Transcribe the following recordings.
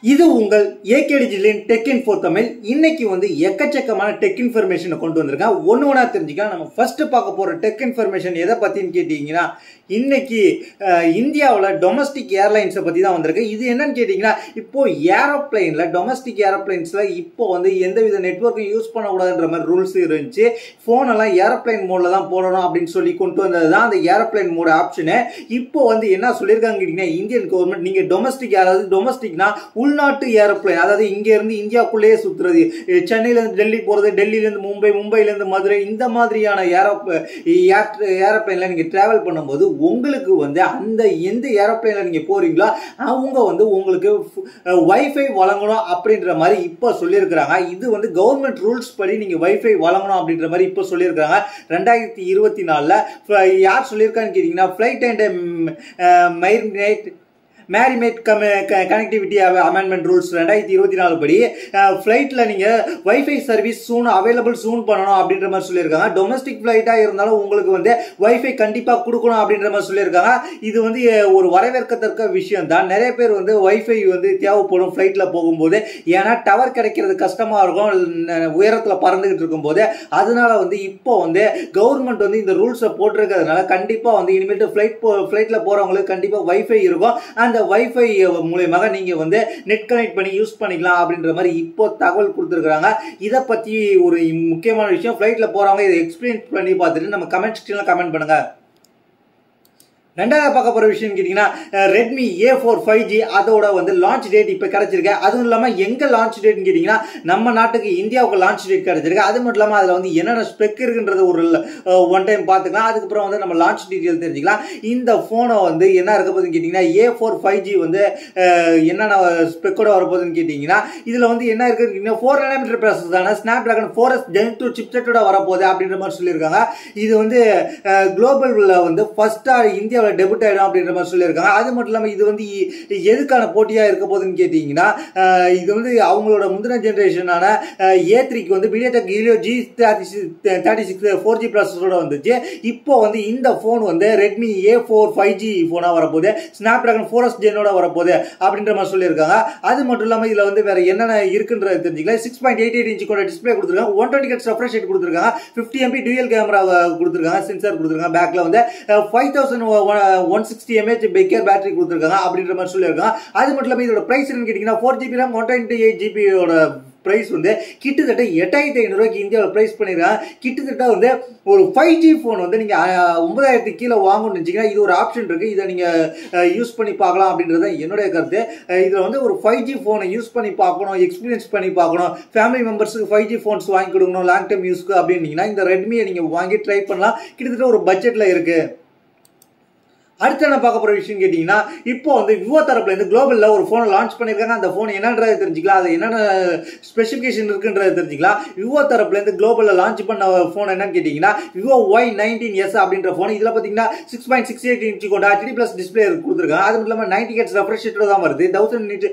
இது உங்கள் ஏகேடிஜிலின் tech info Tamil. இன்னைக்கு எக்கச்சக்கமான டெக் இன்ஃபர்மேஷனை கொண்டு வந்திருக்கேன். ஒன்று தெரிஞ்சுக்கலாம். நம்ம ஃபர்ஸ்ட் பார்க்க போற டெக் இன்ஃபர்மேஷன் எதை பத்தின்னு கேட்டீங்கன்னா, இன்னைக்கு இந்தியாவில் டொமஸ்டிக் ஏர்லைன்ஸை பத்தி தான் வந்திருக்கு. இது என்னன்னு கேட்டீங்கன்னா, இப்போ ஏரோப்ளைன்ல டொமஸ்டிக் ஏரோப்ளைன்ஸ்ல இப்போ எந்தவித நெட்வொர்க்கும் யூஸ் பண்ணக்கூடாதுன்ற மாதிரி ரூல்ஸ் இருந்துச்சு. போன் எல்லாம் ஏரோப்ளைன் மோட்ல தான் போடணும் அப்படின்னு சொல்லி கொண்டு வந்தது தான் அந்த ஏரோப்ளைன் மோட் ஆப்ஷனு. இப்போ என்ன சொல்லியிருக்காங்க கேட்டீங்கன்னா, இந்தியன் கவர்மெண்ட் நீங்க டொமஸ்டிக், அதாவது டொமஸ்டிக்னா உள்நாட்டு ஏரோப்ளைன், அதாவது இங்க இருந்து இந்தியாவுக்குள்ளேயே சுத்துறது, சென்னையில இருந்து டெல்லி போறது, டெல்லியில இருந்து மும்பை, மும்பைல இருந்து மதுரை, இந்த மாதிரியான ஏரோப்ளைன்ல நீங்க டிராவல் பண்ணும்போது உங்களுக்கு அந்த எந்த ஏரோப்ளைன்ல நீங்க போறீங்களோ அவங்க உங்களுக்கு வைஃபை வழங்கணும் அப்படின்ற மாதிரி இப்ப சொல்லியிருக்கிறாங்க. இது கவர்மெண்ட் ரூல்ஸ் படி நீங்க வைஃபை வழங்கணும் அப்படின்ற மாதிரி இப்ப சொல்லியிருக்காங்க. 2024 யார் சொல்லியிருக்கான்னு கேட்டீங்கன்னா, flight and maritime connectivity amendment rules 2024 படி ஃபிளைட்ல நீங்க வைஃபை சர்வீஸ் அவைலபிள் சூன் பண்ணணும் அப்படின்ற மாதிரி சொல்லியிருக்காங்க. டொமஸ்டிக் ஃபிளைட்டா இருந்தாலும் உங்களுக்கு வைஃபை கண்டிப்பா கொடுக்கணும் அப்படின்ற மாதிரி சொல்லியிருக்காங்க. இது ஒரு வரவேற்கத்தக்க விஷயம் தான். நிறைய பேர் வைஃபை தேவைப்படும் ஃபிளைட்ல போகும்போது. ஏன்னா டவர் கிடைக்கிறது கஷ்டமா இருக்கும் உயரத்துல பறந்துகிட்டு இருக்கும் போது. அதனால இப்போ கவர்மெண்ட் இந்த ரூல்ஸை போட்டிருக்கிறதுனால கண்டிப்பா இனிமேட்டு ஃபிளைட்ல போறவங்களுக்கு கண்டிப்பா வைஃபை இருக்கும். அந்த வைஃபை மூலமாக நீங்க நெட் கனெக்ட் பண்ணி யூஸ் பண்ணிக்கலாம் அப்படின்ற மாதிரி இப்போ தகவல் கொடுத்துருக்காங்க. இதை பத்தி ஒரு முக்கியமான விஷயம், ஃபிளைட்ல போறவங்க இதை எக்ஸ்பிளைன் பண்ணி பார்த்துட்டு நம்ம கமெண்ட் செக்ஷன்ல கமெண்ட் பண்ணுங்க. ரெண்டாவது பார்க்க போற விஷயம் கேட்டீங்கன்னா, ரெட்மி A4 5G அதோட லான்ச் டேட் இப்ப கிடைச்சிருக்கு. அதுவும் இல்லாம எங்க லான்ச் டேட் கேட்டீங்கன்னா, நம்ம நாட்டுக்கு இந்தியாவுக்கு லான்ச் டேட் கிடைச்சிருக்கு. அது மட்டும் இல்லாம அதுல என்னென்ன ஸ்பெக் இருக்குன்றது ஒரு ஒன் டைம் பாத்துக்கலாம். அதுக்கப்புறம் நம்ம லான்ச் டீடைல் தெரிஞ்சுக்கலாம். இந்த போனை என்ன இருக்க போகுதுன்னு கேட்டீங்கன்னா, A4 5G என்னென்ன ஸ்பெக்கோட வரப்போகுதுன்னு கேட்டீங்கன்னா, இதுல என்ன இருக்கு, 4 nm ப்ராசஸ் தான, ஸ்னாப்டிராகன் 4S Gen 2 சிப்செட்டோட வரப்போகுது அப்படின்ற மாதிரி சொல்லியிருக்காங்க. இது குளோபல்ல ஃபர்ஸ்டா இந்தியாவில் டெபியூட் ஆயிடும் அப்படின்ற மாதிரி சொல்லியிருக்காங்க. அது மட்டும் இல்லாம இது எதுக்கான போட்டியா இருக்க போகுதுன்னு கேட்டீங்கன்னா, இது அவங்களோட முந்தின ஜெனரேஷனான A3க்கு MediaTek Helio G36 4G ப்ராசஸரோட வந்துச்சு. இப்போ இந்த போன் ரெட்மி A4 5G போனா வரப்போகுது, ஸ்னாப்டிராகன் 4S Genஓட வரப்போகுது அப்படின்ற மாதிரி சொல்லியிருக்காங்க. அது மட்டும் இல்லாம இதுல வேற என்னென்ன இருக்குன்றது தெரிஞ்சுக்கலாம். 6.88 இன்ச் கொண்ட டிஸ்பிளே கொடுத்துருக்காங்க, 120 Hz refresh rate கொடுத்துருக்காங்க, 50 MP டூயல் கேமரா கொடுத்துருக்காங்க, சென்சார் கொடுத்துருக்காங்க, பேக்ல 5160 mAh பேக்கர் பேட்டரி கொடுத்துருக்காங்க அப்படின்ற மாதிரி சொல்லியிருக்காங்க. அது மட்டும் இல்லாம இதோட பிரைஸ் என்னன்னு கேட்டீங்கன்னா, 4GB RAM 128GB பிரைஸ் கிட்டத்தட்ட 8500 இந்தியாவில் பிரைஸ் பண்ணிருக்காங்க. கிட்டத்தட்ட ஒரு 5G போன் நீங்க 9000 கீழே வாங்கணும்னு நினைச்சீங்கன்னா இது ஒரு ஆப்ஷன் இருக்கு. இதை நீங்க யூஸ் பண்ணி பார்க்கலாம் அப்படின்றது என்னுடைய கருத்து. இதுல ஒரு 5G போனை யூஸ் பண்ணி பார்க்கணும், எக்ஸ்பீரியன்ஸ் பண்ணி பார்க்கணும், ஃபேமிலி மெம்பர்ஸுக்கு 5G போன்ஸ் வாங்கி கொடுக்கணும் லாங் டைம் யூஸ்க்கு அப்படின்னீங்கன்னா இந்த ரெட்மியை நீங்க வாங்கி ட்ரை பண்ணலாம். கிட்டத்தட்ட ஒரு பட்ஜெட்ல இருக்கு. அடுத்து என்ன பார்க்க போற விஷயம் கேட்டீங்கன்னா, இப்போ விவோ தரப்புல இருந்து குளோபல்ல ஒரு போனை லான்ச் பண்ணிருக்காங்க. அந்த போன் என்னன்றது தெரிஞ்சுக்கலாம், அது என்னென்ன ஸ்பெசிபிகேஷன் இருக்குன்றது தெரிஞ்சுக்கலாம். விவோ தரப்புல இருந்து குளோபல்ல லான்ச் பண்ண போன் என்னன்னு கேட்டீங்கன்னா, விவோ Y19s அப்படின்ற போன். இதுல பாத்தீங்கன்னா 6.68 இன்ச் கொண்ட HD+ டிஸ்பிளே கொடுத்துருக்காங்க. அது மட்டும் இல்லாம 90 Hz refresh rate தான் வருது, 1000 nits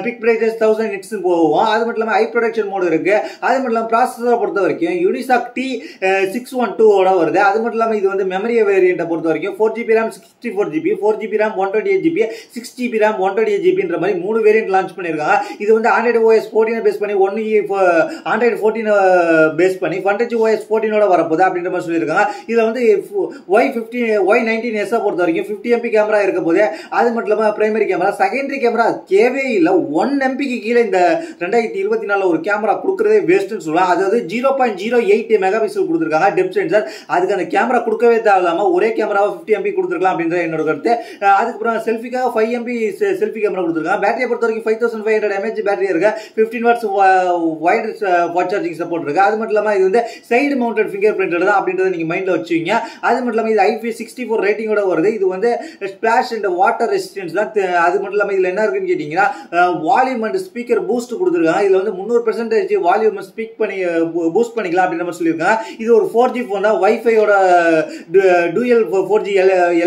பிக் பிரைட்னஸ் 1000 nits போகும். அது மட்டும் இல்லாம ஹை ப்ரொடக்ஷன் மோட் இருக்கு. அது மட்டும் இல்லாம ப்ராசஸரை பொறுத்த வரைக்கும் Unisoc T612 ஓட வருது. அது மட்டும் இல்லாம இது மெமரி வேரியண்ட்டை பொறுத்த வரைக்கும் 4GB RAM 64GB, 4GB RAM 128GB, 6GB RAM 128GB மாதிரி 3 வேரியன்ட் லான்ச் பண்ணிருக்காங்க. இது Android OS 14 பேஸ் பண்ணி Android 14 பேஸ் பண்ணி FunTouch OS 14 ஓட வரப்போகுது அப்படின்ற மாதிரி சொல்லியிருக்காங்க. இதுல Y19s பொறுத்த வரைக்கும் 50 MP கேமரா இருக்க போது. அது மட்டும் இல்லாம பிரைமரி கேமரா, செகண்டரி கேமரா தேவையே இல்லை. 1 MPக்கு கீழே இந்த 2024 ஒரு கேமரா கொடுக்கறதே வேஸ்ட்னு சொல்லலாம். அதாவது 0.08 மெகாபிக்சல் கொடுத்துருக்காங்க டெப்த் சென்சார். அதுக்கு அந்த கேமரா கொடுக்கவே தேவையில்லாம ஒரே கேமராவை 50 MP கொடுத்துருக்கலாம் அப்படின்ற என்னோட கருத்து. அதுக்கப்புறம் செல்ஃபிக்காக 5 MP செல்ஃபி கேமரா கொடுத்துருக்காங்க. பேட்டரியை பொறுத்த வரைக்கும் 5500 mAh பேட்டரி இருக்கு, 15 watts wide fast charging support இருக்கு. அது மட்டும் இல்லாம இது சைடு மவுண்டட் ஃபிங்கர் பிரிண்ட் தான் அப்படின்றத நீங்க மைண்ட்ல வச்சுக்கீங்க. அது மட்டும் இல்லாம இது IP64 ரேட்டிங்கோட வருது. இது ஸ்பிளாஷ் அண்ட் வாட்டர் ரெசிஸ்டன்ஸ் தான். அது மட்டும் இல்லாம இதுல என்ன இருக்குன்னு கேட்டீங்கன்னா, வால்யூம் அண்ட் ஸ்பீக்கர் பூஸ்ட் கொடுத்துருக்காங்க. இதுல 300% வால்யூம் ஸ்பீக் பண்ணி பூஸ்ட் பண்ணிக்கலாம் அப்படின்ற மாதிரி சொல்லியிருக்காங்க. இது ஒரு 4G போன் தான், வைஃபையோட டூயல் 4G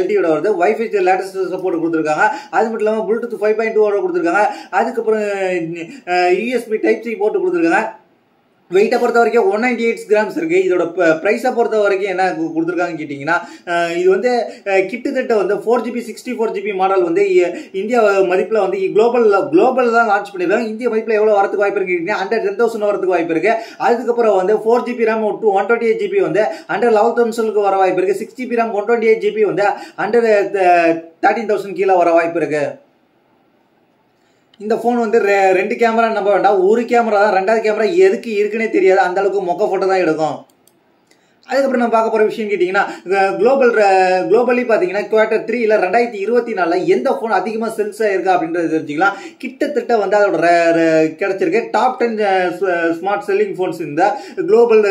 LTE வருது. வைஃபை லேட்டஸ்ட் சப்போர்ட் கொடுத்துருக்காங்க. அது மட்டும் இல்லாம ப்ளூடூத் 5.2 கொடுத்துருக்காங்க. அதுக்கப்புறம் USB Type-C போட்டு கொடுத்துருக்காங்க. வெயிட்டை பொறுத்த வரைக்கும் 198 கிராம்ஸ் இருக்கு. இதோட பிரைஸை பொறுத்த வரைக்கும் என்ன கொடுத்துருக்காங்கன்னு கேட்டிங்கன்னா, இது வந்து கிட்டத்தட்ட வந்து 4GB 64GB மாடல் வந்து இந்தியா மதிப்பில் வந்து குளோபல் தான் லான்ச் பண்ணிருக்காங்க. இந்திய மதிப்பில் எவ்வளோ வரதுக்கு வாய்ப்பு இருக்கு கேட்டிங்கன்னா அண்டர் 10,000 வரதுக்கு வாய்ப்பு இருக்கு. அதுக்கப்புறம் வந்து 4GB RAM 128GB வந்து அண்டர் 11,000 வர வாய்ப்பு இருக்கு. 6GB RAM 128GB வந்து அண்டர் 13,000 கீழே வர வாய்ப்பு இருக்கு. இந்த ஃபோன் வந்து 2 கேமரா நம்ப வேண்டாம், ஒரு கேமரா தான். 2வது கேமரா எதுக்கு இருக்குன்னே தெரியாது, அந்த அளவுக்கு மொக்க ஃபோட்டோ தான் எடுக்கும். அதுக்கப்புறம் நம்ம பார்க்க போகிற விஷயம் கேட்டிங்கன்னா, குளோபலி பார்த்தீங்கன்னா Q3 இல்லை 2024 எந்த ஃபோன் அதிகமாக சேல்ஸ் ஆகிருக்கா அப்படின்றத தெரிஞ்சுக்கலாம். கிட்டத்தட்ட வந்து அதோட கிடைச்சிருக்கு டாப் 10 ஸ்மார்ட் செல்லிங் ஃபோன்ஸ் இந்த குளோபல்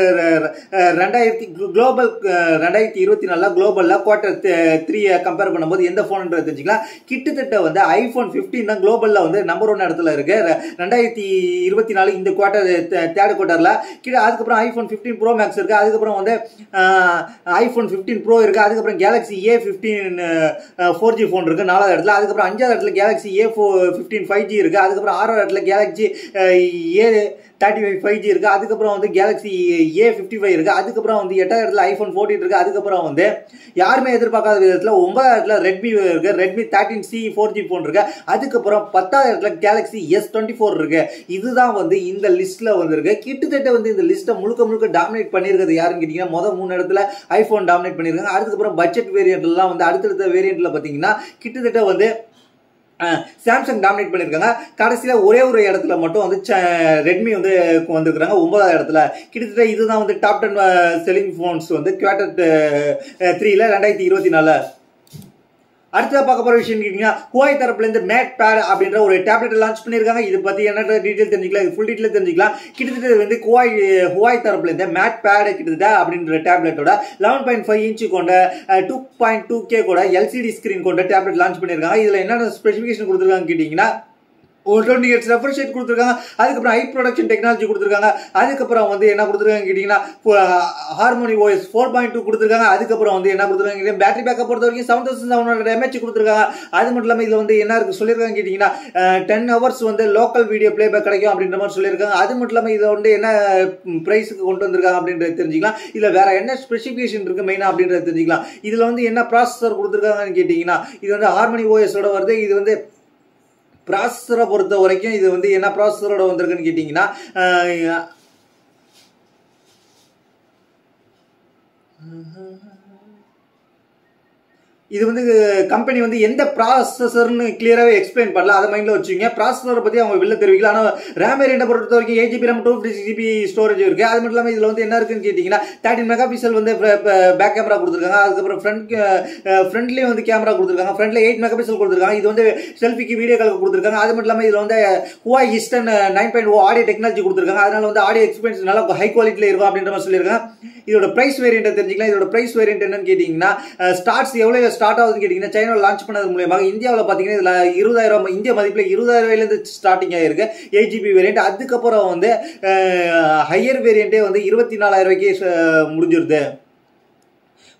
2024 குளோபலில் Q3 கம்பேர் பண்ணும்போது எந்த ஃபோன்ன்றது தெரிஞ்சுக்கலாம். கிட்டத்தட்ட வந்து iPhone 15 தான் குளோபலில் வந்து நம்பர் 1 இடத்துல இருக்கு 2024 இந்த தேர்ட் குவார்ட்டரில். அதுக்கப்புறம் iPhone 15 Pro Max இருக்கு. அதுக்கப்புறம் வந்து iPhone 15 Pro இருக்கு. அதுக்கப்புறம் Galaxy A15 4G ஃபோன் இருக்கு 4வது இடத்துல. அதுக்கப்புறம் 5வது இடத்துல Galaxy A15 5G இருக்கு. அதுக்கப்புறம் 6வது இடத்துல Galaxy A35 5G இருக்கு. அதுக்கப்புறம் வந்து Galaxy A55 இருக்கு. அதுக்கப்புறம் வந்து 8வது இடத்துல iPhone 14 இருக்கு. அதுக்கப்புறம் வந்து யாருமே எதிர்பார்க்காத விதத்துல 9வது இடத்துல Redmi இருக்கு, Redmi 13C 4G ஃபோன் இருக்கு. அதுக்கப்புறம் 10வது இடத்துல Galaxy S24 இருக்கு. இதுதான் வந்து இந்த லிஸ்ட்ல வந்திருக்கு. கிட்டத்தட்ட வந்து இந்த லிஸ்ட்டை முழுக்க டாமினேட் பண்ணியிருக்கிறது யாருன்னு கேட்டீங்கன்னா, முதல் 3 இடத்துல ஐபோன் டாமினேட் பண்ணியிருக்காங்க. அதுக்கப்புறம் பட்ஜெட் வேரியன்ட்லாம் வந்து அடுத்தடுத்த வேரியன்ட்ல பார்த்தீங்கன்னா கிட்டத்தட்ட வந்து சாம்சங் டாமினேட் பண்ணியிருக்காங்க. கடைசியில் ஒரே ஒரு இடத்துல மட்டும் வந்து ரெட்மி வந்து வந்திருக்கிறாங்க 9வது இடத்துல. கிட்டத்தட்ட இதுதான் வந்து டாப் 10 செல்லிங் ஃபோன்ஸ் வந்து Q3 2024. அடுத்ததாக பார்க்க போகிற விஷயம் கேட்டிங்கன்னா, Huawei தரப்புலேருந்து மேட் பேட் அப்படின்ற ஒரு டேப்லெட் லான்ச் பண்ணியிருக்காங்க. இதை பற்றி என்ன டீட்டெயில் தெரிஞ்சுக்கலாம், ஃபுல் டீட்டெயில் தெரிஞ்சுக்கலாம். கிட்டத்தட்ட வந்து Huawei தரப்புலேருந்து மேட் பேட் கிட்டத்தட்ட அப்படின்ற டேப்லெட்டோட 11.5 இன்ச்சு கொண்ட 2.2K கூட LCD ஸ்கிரீன் கொண்ட டேப்லெட் லான்ச் பண்ணியிருக்காங்க. இதில் என்னென்ன ஸ்பெசிஃபிகேஷன் கொடுத்துருக்காங்க கேட்டிங்கன்னா, 120Hz ரெஃப்ரெஷ் ரேட் கொடுத்துருக்காங்க. அதுக்கப்புறம் ஹை ப்ரொடக்ஷன் டெக்னாலஜி கொடுத்துருக்காங்க. அதுக்கப்புறம் வந்து என்ன கொடுத்துருக்காங்க கேட்டிங்கன்னா, Harmony OS 4.2 கொடுத்துருக்காங்க. அதுக்கப்புறம் வந்து என்ன கொடுத்துருக்காங்க, பேட்டரி பேக்கப் பொறுத்த வரைக்கும் 7700 mAh கொடுத்துருக்காங்க. அது மட்டும் இல்லாமல் இதில் வந்து என்ன இருக்கு சொல்லியிருக்காங்க கேட்டிங்கன்னா 10 hours வந்து லோக்கல் வீடியோ பிளேபேக் கிடைக்கும் அப்படின்ற மாதிரி சொல்லியிருக்காங்க. அது மட்டும் இல்லாமல் இதை வந்து என்ன ப்ரைஸுக்கு கொண்டு வந்திருக்காங்க அப்படின்றத தெரிஞ்சுக்கலாம். இதில் வேற என்ன ஸ்பெசிஃபிகேஷன் இருக்குது மெயினாக அப்படின்றத தெரிஞ்சுக்கலாம். இதில் வந்து என்ன ப்ராசஸர் கொடுத்துருக்காங்கன்னு கேட்டிங்கன்னா, இது வந்து Harmony OS-ஓட வருது. இது வந்து ப்ராசஸரை பொறுத்த வரைக்கும் இது வந்து என்ன ப்ராசஸரோட வந்திருக்குன்னு கேட்டிங்கன்னா, இது வந்து கம்பெனி வந்து எந்த ப்ராசஸர்னு கிளியராகவே எக்ஸ்பிளைன் பண்ணல. அதை மைண்டில் வச்சுங்க. ப்ராசஸரை பற்றி அவங்க வெளில தெரிவிக்கல. ஆனால் ரேம் வேரியண்ட்டை பொறுத்த வரைக்கும் 8GB RAM 256GB ஸ்டோரேஜ் இருக்குது. அது மட்டும் இல்லாமல் இதில் வந்து என்ன இருக்குன்னு கேட்டிங்கன்னா 13 மெகாபிக்சல் வந்து பேக் கேமரா கொடுத்துருக்காங்க. அதுக்கப்புறம் ஃப்ரண்ட்லேயும் வந்து கேமரா கொடுத்துருக்காங்க. ஃப்ரண்ட்டில் 8 மெகாபிக்சல் கொடுத்துருக்காங்க. இது வந்து செல்ஃபிக்கு வீடியோ காலுக்கு கொடுத்துருக்காங்க. அது மட்டும் இல்லாமல் இதில் வந்து Huawei Histon 9.0 ஆடியோ டெக்னாலஜி கொடுத்துருக்காங்க. அதனால வந்து ஆடியோ எக்ஸ்பீரியன்ஸ் நல்லா ஹை குவாலிட்டியில் இருக்கும் அப்படின்ற மாதிரி சொல்லியிருக்காங்க. இதோட பிரைஸ் வேரியண்ட்டை தெரிஞ்சுக்கலாம். இதோட பிரைஸ் வேரியண்ட் என்னன்னு கேட்டிங்கன்னா, ஸ்டார்ட்ஸ் எவ்வளோ ஸ்டார்ட் ஆகுதுன்னு கேட்டிங்கன்னா, சைனாவில் லான்ச் பண்ணது மூலமாக இந்தியாவில் பார்த்தீங்கன்னா இதில் 20,000 இந்திய மதிப்பில் 20,000 ஸ்டார்டிங் ஆகிருக்கு 8GB வேரியண்ட். அதுக்கப்புறம் வந்து ஹையர் வேரியண்ட்டே வந்து 24,000 முடிஞ்சிருது.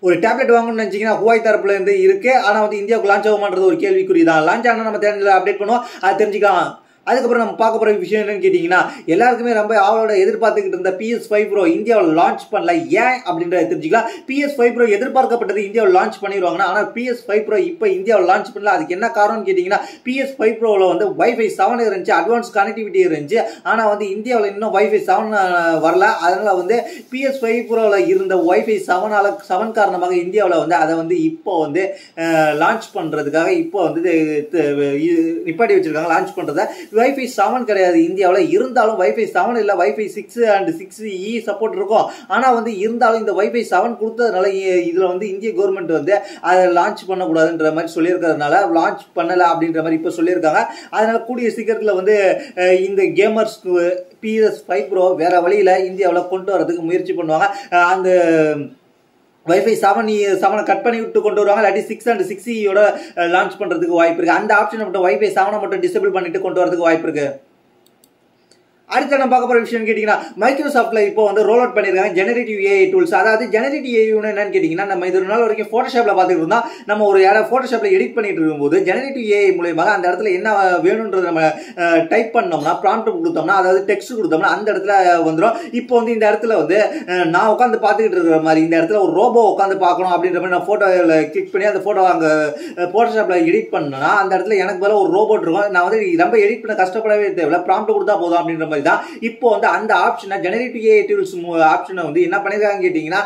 ஒரு டேப்லெட் வாங்கணும்னு நினைச்சீங்கன்னா Huawei தரப்புல இருந்து இருக்கு. ஆனால் வந்து இந்தியாவுக்கு லான்ச் ஆகுமான்றது ஒரு கேள்விக்குறி தான். லான்ச் ஆனால் நம்ம சேனலில் அப்டேட் பண்ணுவோம், அதை தெரிஞ்சுக்கலாம். அதுக்கப்புறம் நம்ம பார்க்க போகிற விஷயம் என்னன்னு கேட்டிங்கன்னா, எல்லாருக்குமே ரொம்ப அவளோட எதிர்பார்த்துக்கிட்டு இருந்த PS5 Pro இந்தியாவில் லான்ச் பண்ணல. ஏன் அப்படின்றத தெரிஞ்சுக்கலாம். PS5 Pro எதிர்பார்க்கப்பட்டது இந்தியாவில் லான்ச் பண்ணிடுவாங்கன்னா, ஆனால் PS5 Pro இப்போ இந்தியாவில் லான்ச் பண்ணல. அதுக்கு என்ன காரணம்னு கேட்டிங்கன்னா, PS5 Proவில் வந்து Wi-Fi 7 இருந்துச்சு, அட்வான்ஸ் கனெக்டிவிட்டி இருந்துச்சு. ஆனால் வந்து இந்தியாவில் இன்னும் Wi-Fi 7 வரல. அதனால் வந்து PS5 Proவில் இருந்த Wi-Fi 7 காரணமாக இந்தியாவில் வந்து அதை வந்து இப்போ வந்து லான்ச் பண்ணுறதுக்காக இப்போ வந்து நிப்பாட்டி வச்சுருக்காங்க. லான்ச் பண்ணுறதை Wi-Fi 7 கிடையாது இந்தியாவில். இருந்தாலும் Wi-Fi 7 இல்லை, Wi-Fi 6 and 6E சப்போர்ட் இருக்கும். ஆனால் வந்து இருந்தாலும் இந்த Wi-Fi 7 கொடுத்ததுனால இதில் வந்து இந்திய கவர்மெண்ட் வந்து அதை லான்ச் பண்ணக்கூடாதுன்ற மாதிரி சொல்லியிருக்கிறதுனால லான்ச் பண்ணலை அப்படின்ற மாதிரி இப்போ சொல்லியிருக்காங்க. அதனால கூடிய சீக்கிரத்தில் வந்து இந்த கேமர்ஸ்க்கு PS5 Pro வேற வழியில் இந்தியாவில் கொண்டு வரதுக்கு முயற்சி பண்ணுவாங்க. அந்த Wi-Fi 7 கட் பண்ணி விட்டு கொண்டு வருவாங்க. இல்லாட்டி 6 and 6E-யோட லான்ச் பண்ணுறதுக்கு வாய்ப்பு இருக்குது. அந்த ஆப்ஷனை மட்டும் Wi-Fi 7 மட்டும் டிசேபிள் பண்ணிட்டு கொண்டு வரதுக்கு வாய்ப்பு இருக்குது. அடுத்து நம்ம பார்க்க போற விஷயம் கேட்டீங்கன்னா மைக்ரோசாஃப்ட்ல இப்போ வந்து ரோல் அவுட் பண்ணிருக்காங்க ஜெனரேட்டிவ் ஏஐ டூல்ஸ். அதாவது ஜெனரேட்டிவ் ஏஐ என்னன்னு கேட்டீங்கன்னா நம்ம இது நாள் வரைக்கும் போட்டோஷாப்ல பார்த்துட்டு இருந்தோம். நம்ம ஒரு போட்டோஷாப்ல எடிட் பண்ணிட்டு இருக்கும்போது ஜெனரேட்டிவ் ஏஐ மூலமாக அந்த இடத்துல என்ன வேணும்ன்றது நம்ம டைப் பண்ணோம்னா ப்ராம்ப்ட் கொடுத்தோம்னா அதாவது டெக்ஸ்ட் கொடுத்தோம்னா அந்த இடத்துல வந்துடும். இப்போ வந்து இந்த இடத்துல வந்து நான் உட்காந்து பார்த்துக்கிட்டு இருக்கிற மாதிரி இந்த இடத்துல ஒரு ரோபோ உட்காந்து பார்க்கணும் அப்படின்ற மாதிரி நான் போட்டோவில் கிளிக் பண்ணி அந்த போட்டோ அங்கே போட்டோஷாப்ல எடிட் பண்ணனா அந்த இடத்துல எனக்கு பதிலாக ஒரு ரோபோட் இருக்கும். நான் வந்து ரொம்ப எடிட் பண்ண கஷ்டப்படவே தேவையில்ல, ப்ராம்ப்ட் கொடுத்தா போதும் அப்படின்ற மாதிரி தான். இப்போ வந்து அந்த ஆப்ஷனை ஜெனரேட்டிவ் ஏஐ டூல்ஸ் ஆப்ஷனை வந்து என்ன பண்ணிருக்காங்க கேட்டீங்கன்னா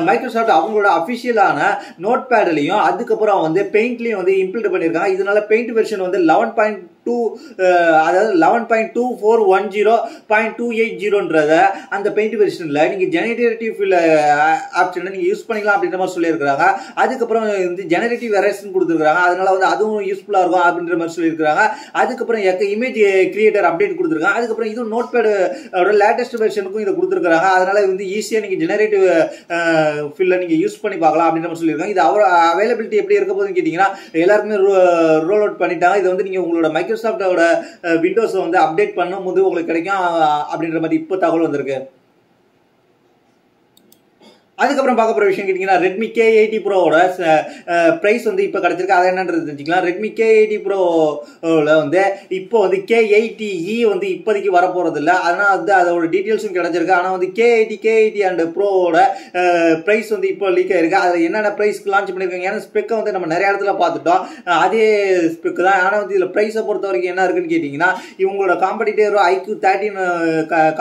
மைக்ரோசாஃப்ட் அவங்களோட அபிஷியலான நோட் பேட்லையும் அதுக்கப்புறம் வந்து பெயிண்ட்லையும் வந்து இம்ப்ளிமெண்ட் பண்ணிருக்காங்க. இதனால பெயிண்ட் வெர்ஷன் வந்து 11.2 அதாவது 11.2410.280ன்றத அந்த பெயிண்ட் வெர்ஷன்ல நீங்க ஜெனரேட்டிவ் ஆப்ஷனை நீங்க யூஸ் பண்ணிக்கலாம் அப்படின்ற மாதிரி சொல்லியிருக்காங்க. அதுக்கப்புறம் வந்து ஜெனரேட்டிவ் எரர்ஸ் கொடுத்துருக்காங்க, அதனால வந்து அதுவும் யூஸ்ஃபுல்லா இருக்கும் அப்படின்ற மாதிரி சொல்லியிருக்காங்க. அதுக்கப்புறம் இமேஜ் கிரியேட்டர் அப்டேட் கொடுத்துருக்காங்க. அதுக்கப்புறம் இதுவும் நோட் பேட் லேட்டஸ்ட் வெர்ஷனுக்கும் இதை கொடுத்துருக்காங்க. அதனால வந்து ஈஸியா நீங்க ஜெனரேட்டிவ் ஃபில்ல நீங்க யூஸ் பண்ணி பார்க்கலாம் அப்படின்ற மாதிரி சொல்லியிருக்காங்க. இது அவைலபிலிட்டி எப்படி இருக்க போகுதுன்னு கேட்டீங்கன்னா எல்லாருமே ரோல் அவுட் பண்ணிட்டாங்க. இது வந்து நீங்க உங்களோட மைக்ரோசாஃப்டோட விண்டோஸ் வந்து அப்டேட் பண்ணும்போது உங்களுக்கு கிடைக்கும் அப்படின்ற மாதிரி இப்போ தகவல் வந்திருக்கு. அதுக்கப்புறம் பார்க்க போற விஷயம் கேட்டீங்கன்னா ரெட்மி K80 ப்ரோவோட பிரைஸ் வந்து இப்போ கிடைச்சிருக்கு. அதை என்னன்றது தெரிஞ்சுக்கலாம். ரெட்மி K80 ப்ரோவில் வந்து இப்போ வந்து K80E வந்து இப்போதைக்கு வரப்போறது இல்லை, அதனால வந்து அதோட டீட்டெயில்ஸும் கிடைச்சிருக்கு. ஆனால் வந்து K80 அண்ட் ப்ரோவோட பிரைஸ் வந்து இப்போ லீக் ஆயிருக்கு. அதில் என்னென்ன பிரைஸ்க்கு லான்ச் பண்ணியிருக்காங்க, ஏன்னா ஸ்பெக்கை வந்து நம்ம நிறைய இடத்துல பார்த்துட்டோம், அதே ஸ்பெக் தான். ஆனால் வந்து இதில் பிரைஸை பொறுத்த வரைக்கும் என்ன இருக்குன்னு கேட்டிங்கன்னா இவங்களோட காம்படிட்டிவ் IQ13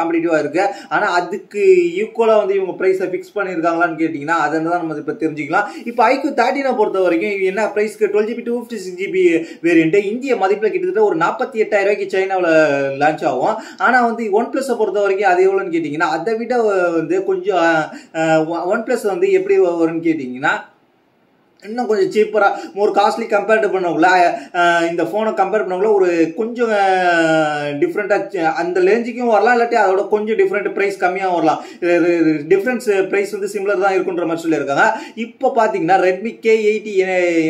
காம்படிட்டிவாக இருக்கு. ஆனால் அதுக்கு ஈக்குவலாக வந்து இவங்க பிரைஸை ஃபிக்ஸ் பண்ணியிருக்காங்க கேட்டீங்கன்னா அதை தான் நம்ம இப்ப தெரிஞ்சுக்கலாம். இப்போ IQ13 பொறுத்த வரைக்கும் என்ன பிரைஸ்க்கு 12GB 256GB வேரியன்ட் இந்திய மதிப்பில் கிட்டத்தட்ட ஒரு 48,000 ரூபாய்க்கு சைனாவில் லான்ச் ஆகும். ஆனா வந்து OnePlus பொறுத்த வரைக்கும் அது எவ்வளவுன்னு கேட்டீங்கன்னா அதை விட வந்து கொஞ்சம் OnePlus வந்து எப்படி வரும்னு கேட்டீங்கன்னா இன்னும் கொஞ்சம் சீப்பரா மோர் காஸ்ட்லி கம்பேர்ட் பண்ணவங்கள இந்த போனை கம்பேர் பண்ணவங்கள ஒரு கொஞ்சம் டிஃப்ரெண்டா அந்த ரேஞ்சுக்கும் வரலாம், இல்லாட்டி அதோட கொஞ்சம் டிஃப்ரெண்ட் பிரைஸ் கம்மியாக வரலாம். டிஃபரன்ஸ் பிரைஸ் வந்து சிமிலர் தான் இருக்குன்ற மாதிரி சொல்லியிருக்காங்க. இப்போ பார்த்தீங்கன்னா ரெட்மி K80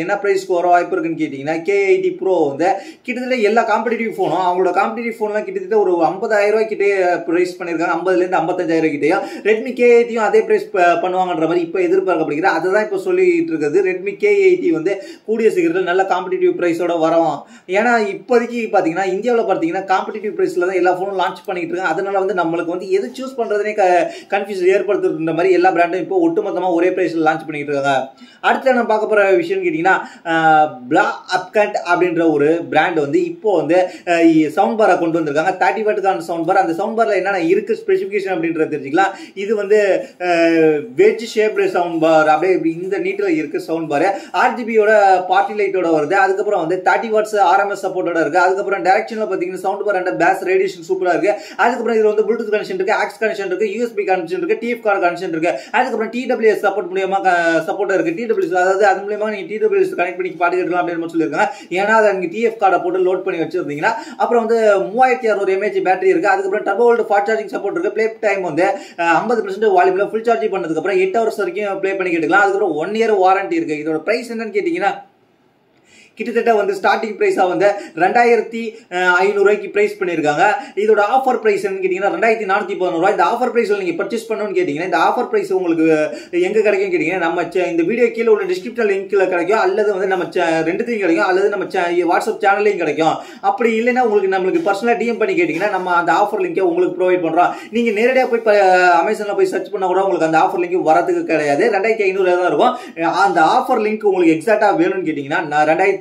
என்ன பிரைஸ்க்கு வர வாய்ப்பு இருக்குன்னு கேட்டிங்கன்னா K80 ப்ரோ வந்து கிட்டத்தட்ட எல்லா காம்படிட்டிவ் ஃபோனும் அவங்களோட காம்படிட்டிவ் ஃபோன்லாம் கிட்டத்தட்ட ஒரு 50,000 ரூபாய்க்கிட்டே பிரைஸ் பண்ணியிருக்காங்க. 50,000 55,000 கிட்டேயும் ரெட்மி K80 அதே பிரைஸ் பண்ணுவாங்கன்ற மாதிரி இப்போ எதிர்பார்க்கப்படுகிறது. அதை தான் இப்போ சொல்லிட்டு இருக்குது. ரெட்மி K80 வந்து கூடிய சீக்கிரத்தில் நல்ல காம்படிட்டிவ் பிரைஸோட வரும். ஏன்னா இப்போதைக்கு பார்த்தீங்கன்னா இந்தியாவில் பார்த்தீங்கன்னா காம்படிட்டிவ் பிரைஸ்ல தான் எல்லா ஃபோனும் லான்ச் பண்ணிட்டு இருக்காங்க. அதனால வந்து நம்மளுக்கு வந்து எது சூஸ் பண்றதுனே கன்ஃபியூஷன் ஏற்படுத்துற மாதிரி எல்லா பிராண்டும் இப்போ ஒட்டுமொத்தமாக ஒரே பிரைஸ்ல லான்ச் பண்ணிட்டு இருக்காங்க. அடுத்து நம்ம பார்க்க போற விஷயம் கேட்டீங்கன்னா பிளா அப்கண்ட் அப்படின்ற ஒரு பிராண்ட் வந்து இப்போ வந்து சவுண்ட் பாரை கொண்டு வந்திருக்காங்க. 30 வாட்டுக்கான சவுண்ட் பார். அந்த சவுண்ட் பார்ல என்னென்ன இருக்கு ஸ்பெசிஃபிகேஷன் அப்படின்றத தெரிஞ்சுக்கலாம். இது வந்து வெஜ் ஷேப்டு சவுண்ட் பார், அப்படியே இந்த நீட்டில் இருக்கு சவுண்ட் பார். RGBயோட பார்ட்டி லைட்டோட வருது. அதுக்கப்புறம் வந்து 30 வாட்ஸ் RMS சப்போர்ட்டோட இருக்கு. அதுக்கப்புறம் டைரக்ஷன்ல பாத்தீங்கன்னா sound bar and bass radiation சூப்பரா இருக்கு. அதுக்கப்புறம் இதுல வந்து ப்ளூடூத் கனெக்ஷன் இருக்கு, ஆக்ஸ் கனெக்ஷன் இருக்கு, USB கனெக்ஷன் இருக்கு, TF கனெக்ஷன் இருக்கு. அதுக்கப்புறம் TWS சப்போர்ட் மூலமா சப்போர்ட் இருக்கு. TWS அதாவது அது மூலமா நீங்க TWS கனெக்ட் பண்ணி பாட்டு கேட்கலாம் அப்படின்னு சொல்லியிருக்காங்க. ஏன்னா அதை நீங்க TF கார்டை போட்டு லோட் பண்ணி வச்சிருந்தீங்கன்னா. அப்புறம் வந்து 3600 mAh பேட்டரி இருக்கு. அதுக்கப்புறம் turbo volt fast charging support இருக்கு. ப்ளே டைம் வந்து 50% வால்யூம்ல ஃபுல் சார்ஜ் பண்ணதுக்கு அப்புறம் 8 hours வரைக்கும் ப்ளே பண்ணி கேட்கலாம். அதுக்கப்புறம் 1 year வாரண்டி இருக்கு. இதோட பிரைஸ் என்னன்னு கேட்டீங்கன்னா கிட்டத்தட்ட வந்து ஸ்டார்டிங் பிரைஸா வந்து 2500 ரூபாய்க்கு பிரைஸ் பண்ணிருக்காங்க. இதோட ஆஃபர் பிரைஸ் என்னன்னு கேட்டீங்கன்னா 2411 ரூபாய். இந்த ஆஃபர் பிரைஸ்ல நீங்க பர்ச்சேஸ் பண்ணணும்னு கேட்டீங்கன்னா இந்த ஆஃபர் பிரைஸ் உங்களுக்கு எங்க கிடைக்கும் கேட்டீங்கன்னா நம்ம இந்த வீடியோ கீழே உள்ள டிஸ்கிரிப்ஷன் லிங்க்ல கிடைக்கும், அல்லது வந்து நம்ம ரெண்டுத்தையும் கிடைக்கும், அல்லது நம்ம வாட்ஸ்அப் சேனல்லையும் கிடைக்கும். அப்படி இல்லைன்னா உங்களுக்கு நம்மளுக்கு பர்சனலா டிஎம் பண்ணி கேட்டீங்கன்னா நம்ம அந்த ஆஃபர் லிங்கை உங்களுக்கு ப்ரொவைட் பண்றோம். நீங்க நேரடியாக போய் அமேசான்ல போய் சர்ச் பண்ணா கூட உங்களுக்கு அந்த ஆஃபர் லிங்க் வரதுக்கு கிடையாது. 2500 தான் இருக்கும். அந்த ஆஃபர் லிங்க் உங்களுக்கு எக்ஸாக்டா வேணும்னு கேட்டீங்கன்னா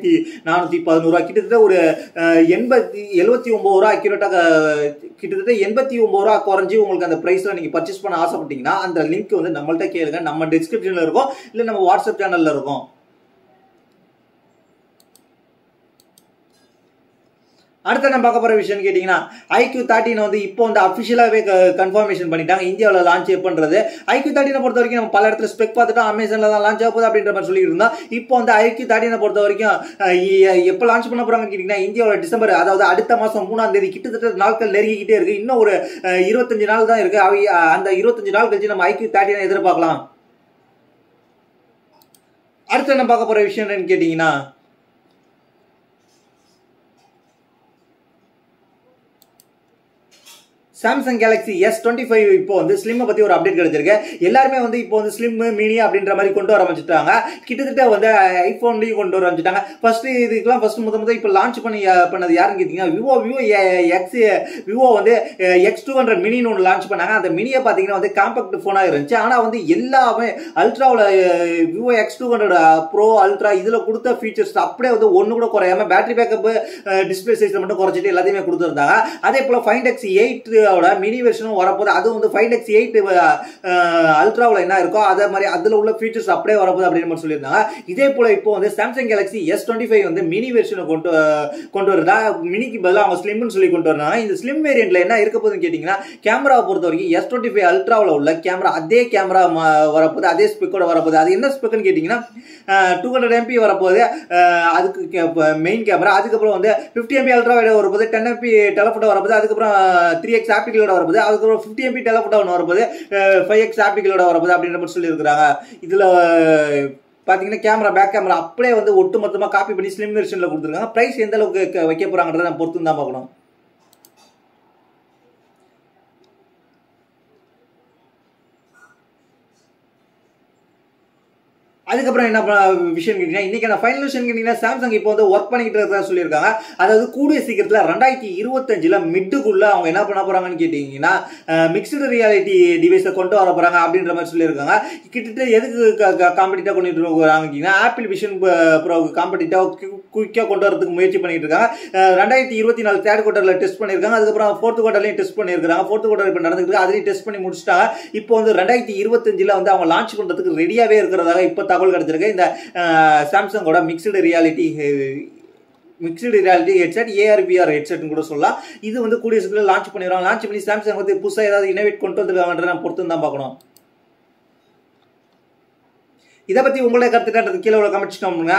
2411 ரூபாய், கிட்டத்தட்ட ஒரு 79 ரூபாய் அக்யூரேட்டா, கிட்டத்தட்ட 89 ரூபாய் குறைஞ்சி உங்களுக்கு அந்த பிரைஸ்ல நீங்க பர்ச்சேஸ் பண்ண ஆசைப்பட்டீங்கன்னா அந்த லிங்க் வந்து நம்மள்ட்ட கேளுங்க. நம்ம டிஸ்கிரிப்ஷன்ல இருக்கும், இல்ல நம்ம வாட்ஸ்அப் சேனல்ல இருக்கும். அடுத்த நம்ம பார்க்க போற விஷயம் கேட்டீங்கன்னா IQ13 வந்து இப்போ வந்து அபிஷியலாவே கன்ஃபர்மேஷன் பண்ணிட்டாங்க இந்தியாவில் லான்ச் பண்றது. IQ13 பொறுத்த வரைக்கும் நம்ம பல இடத்துல ஸ்பெக் பார்த்துட்டோம், அமேசான்ல தான் லான்ச் ஆக போகுது அப்படின்ற மாதிரி சொல்லிட்டு இருந்தோம். இப்போ வந்து IQ13 பொறுத்த வரைக்கும் எப்போ லான்ச் பண்ண போறாங்கன்னு கேட்டீங்கன்னா இந்தியாவோட டிசம்பர், அதாவது அடுத்த மாசம் 3ஆம் தேதி. கிட்டத்தட்ட நாட்கள் நெருங்கிக்கிட்டே இருக்கு. இன்னும் ஒரு 25 நாள் தான் இருக்கு. அந்த 25 நாள் கழிச்சு நம்ம IQ13 எதிர்பார்க்கலாம். அடுத்து நம்ம பார்க்க போற விஷயம் என்னன்னு கேட்டீங்கன்னா சாம்சங் கேலக்ஸி S25 இப்போ வந்து ஸ்லிம் பத்தி ஒரு அப்டேட் கிடைச்சிருக்கு. எல்லாருமே வந்து இப்போ வந்து ஸ்லிம் மினி அப்படின்ற மாதிரி கொண்டு வர ஆரம்பிச்சிட்டாங்க. கிட்டத்தட்ட வந்து ஐபோன்லயும் கொண்டு வர ஆரம்பிச்சிட்டாங்க. ஃபர்ஸ்ட் முத இப்போ லான்ச் பண்ணது யாருன்னு கேட்டீங்கன்னா விவோ வந்து X200 மினின்னு ஒன்று லான்ச் பண்ணாங்க. அந்த மினியை பார்த்தீங்கன்னா வந்து காம்பாக்ட் போனா இருந்துச்சு. ஆனா வந்து எல்லாமே அல்ட்ராவில் விவோ X200 ப்ரோ அல்ட்ரா இதுல கொடுத்த ஃபீச்சர்ஸ் அப்படியே வந்து ஒன்னு கூட குறையாம பேட்டரி பேக்கப் டிஸ்பிளே சைஸ் மட்டும் குறைச்சிட்டு எல்லாத்தையுமே கொடுத்துருந்தாங்க. அதே போல 5X8 மினி வெர்ஷனும் வரப்போது. அது வந்து 5X8 அல்ட்ராவில் என்ன இருக்கோ அதே மாதிரி அதுல உள்ள ஃபீச்சர்ஸ் அப்படியே வரப்போது அப்படின்னு மட்டும் சொல்லியிருந்தாங்க. இதே போல இப்போ வந்து சாம்சங் கேலக்ஸி S25 வந்து மினி வெர்ஷனை கொண்டு வருதா, மினிக்கு பதிலாக அவங்க ஸ்லிம்னு சொல்லி கொண்டு வராங்க. இந்த ஸ்லிம் வேரியன்ட்ல என்ன இருக்க போகுதுன்னு கேட்டீங்கன்னா, கேமராவை பொறுத்த வரைக்கும் S25 அல்ட்ராவில் உள்ள கேமரா அதே கேமரா வரப்போது, அதே ஸ்பெக்கோட வரப்போது. அது என்ன ஸ்பெக்குன்னு கேட்டீங்கன்னா 200 MP வரப்போகுது. அதுக்கு மெயின் கேமரா. அதுக்கப்புறம் வந்து 50 MP அல்ட்ரா வைட் வரப்போது, 10 MP டெலஃபோட்டோ வரப்போது, அதுக்கப்புறம் 3X ஆப்டிகளோட வரப்போது, அதுக்கப்புறம் 50 MP டெலஃபோட்டோ ஒன்று வரப்போது, 5X ஆப்டிகளோட வரப்போது அப்படின்ற மாதிரி சொல்லியிருக்கிறாங்க. இதுல பாத்தீங்கன்னா கேமரா பேக் கேமரா அப்படியே வந்து ஒட்டு மொத்தமா காப்பி பண்ணி ஸ்லிம் வெர்ஷன்ல கொடுத்துருக்காங்க. பிரைஸ் எந்த அளவுக்கு வைக்க போறாங்கன்றத நம்ம பொறுத்து தான் பார்க்கணும். அதுக்கப்புறம் என்ன விஷயம் கேட்டீங்கன்னா, இன்னைக்கான ஃபைனல் விஷயம் கேட்டீங்கன்னா, சாம்சங் இப்போ வந்து ஒர்க் பண்ணிக்கிட்டு இருக்கிறதா சொல்லியிருக்காங்க. அதாவது கூடிய சீக்கிரத்தில் 2025 மிட்டுக்குள்ள அவங்க என்ன பண்ண போறாங்கன்னு கேட்டீங்கன்னா, மிக்சடு ரியாலிட்டி டிவைஸை கொண்டு வர போறாங்க அப்படின்ற மாதிரி சொல்லியிருக்காங்க. கிட்டத்தட்ட எதுக்கு காம்படிட்டா கொண்டுட்டு இருக்காங்க, ஆப்பிள் விஷன் ப்ரோ காம்படிட்டா குயிக்கா கொண்டு வரதுக்கு முயற்சி பண்ணிட்டு இருக்காங்க. 2024 தேர்ட் குவார்டர்ல டெஸ்ட் பண்ணியிருக்காங்க. அதுக்கப்புறம் ஃபோர்த் குவார்டர்லையும் டெஸ்ட் பண்ணியிருக்காங்க. ஃபோர்த் குவார்டர் இப்போ நடந்துருக்கு, அதுலேயும் டெஸ்ட் பண்ணி முடிச்சுட்டாங்க. இப்போ வந்து 2025 வந்து அவங்க லான்ச் பண்றதுக்கு ரெடியாவே இருக்கிறதாக இப்போ தகவல் கிடைச்சிருக்கு. இந்த சாம்சங்கோட mixed reality headset AR/VR headset கூட சொல்லலாம். இது வந்து கூடிய சீக்கிரத்தில் லான்ச் பண்ணிடுவாங்க. லான்ச் பண்ணி சாம்சங் வந்து புதுசாக ஏதாவது இனோவேட் கொண்டு வந்துருக்காங்கன்றத நம்ம பொறுத்து தான் பார்க்கணும். இதை பத்தி உங்களுடைய கருத்துக்கள் கீழே உள்ள கமெண்ட்ஸ் பண்ணுங்க.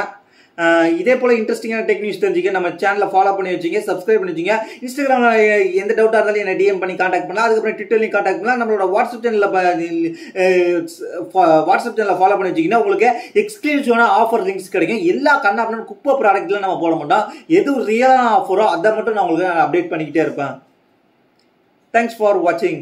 இதே போல இன்ட்ரெஸ்டிங்கான டெக் நியூஸ் தெரிஞ்சுக்க நம்ம சேனலை ஃபாலோ பண்ணி வச்சுங்க, சப்ஸ்கிரைப் பண்ணி வச்சுங்க. இன்ஸ்டாகிராம்ல எந்த டவுட்டா இருந்தாலும் என்ன DM பண்ணி கான்டாக்ட் பண்ணலாம். அதுக்கப்புறம் ட்விட்டர்லையும் கான்டாக்ட் பண்ணலாம். நம்மளோட வாட்ஸ்அப் சேனல்ல ஃபாலோ பண்ணி வச்சிங்கன்னா உங்களுக்கு எக்ஸ்க்ளூசிவான ஆஃபர் லிங்க்ஸ் கிடைக்கும். எல்லா கண்ணாப்பனும் குப்பை ப்ராடக்ட்ல நம்ம போட மாட்டோம். எது ரியலான ஆஃபரோ அதை மட்டும் நான் உங்களுக்கு அப்டேட் பண்ணிக்கிட்டே இருப்பேன். தேங்க்ஸ் ஃபார் வாட்சிங்.